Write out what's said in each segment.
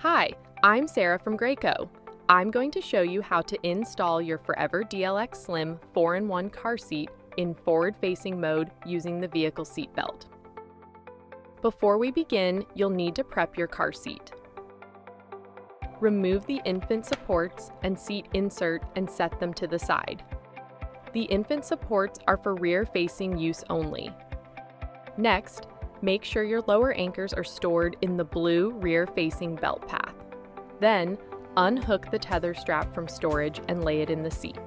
Hi, I'm Sarah from Graco. I'm going to show you how to install your Forever DLX Slim 4-in-1 car seat in forward-facing mode using the vehicle seat belt. Before we begin, you'll need to prep your car seat. Remove the infant supports and seat insert and set them to the side. The infant supports are for rear-facing use only. Next, make sure your lower anchors are stored in the blue rear-facing belt path. Then, unhook the tether strap from storage and lay it in the seat.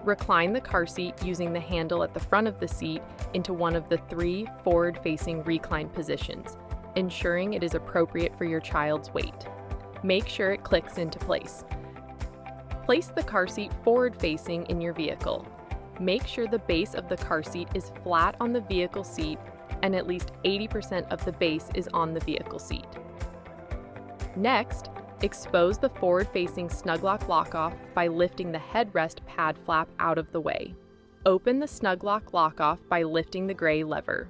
Recline the car seat using the handle at the front of the seat into one of the 3 forward-facing recline positions, ensuring it is appropriate for your child's weight. Make sure it clicks into place. Place the car seat forward-facing in your vehicle. Make sure the base of the car seat is flat on the vehicle seat and at least 80% of the base is on the vehicle seat. Next, expose the forward-facing snuglock lockoff by lifting the headrest pad flap out of the way. Open the snuglock lockoff by lifting the gray lever.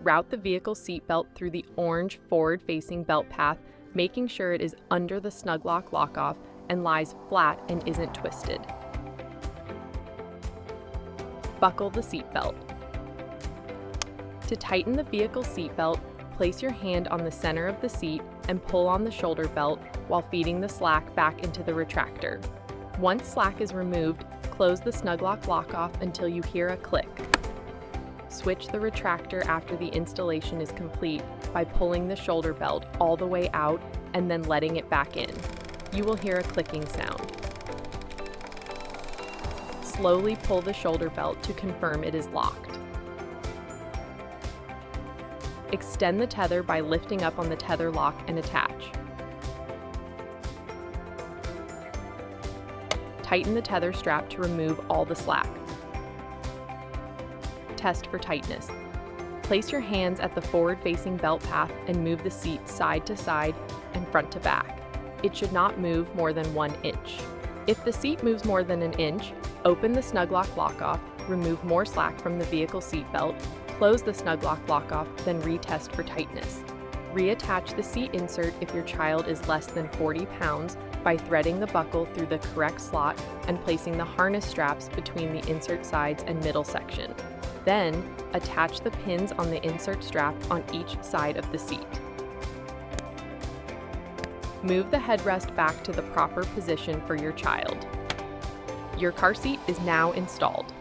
Route the vehicle seatbelt through the orange forward-facing belt path, making sure it is under the snuglock lockoff and lies flat and isn't twisted. Buckle the seatbelt. To tighten the vehicle seatbelt, place your hand on the center of the seat and pull on the shoulder belt while feeding the slack back into the retractor. Once slack is removed, close the snuglock lockoff until you hear a click. Switch the retractor after the installation is complete by pulling the shoulder belt all the way out and then letting it back in. You will hear a clicking sound. Slowly pull the shoulder belt to confirm it is locked. Extend the tether by lifting up on the tether lock and attach. Tighten the tether strap to remove all the slack. Test for tightness. Place your hands at the forward-facing belt path and move the seat side to side and front to back. It should not move more than 1 inch. If the seat moves more than 1 inch, open the snuglock lockoff, remove more slack from the vehicle seat belt, close the snuglock lockoff, then retest for tightness. Reattach the seat insert if your child is less than 40 pounds by threading the buckle through the correct slot and placing the harness straps between the insert sides and middle section. Then, attach the pins on the insert strap on each side of the seat. Move the headrest back to the proper position for your child. Your car seat is now installed.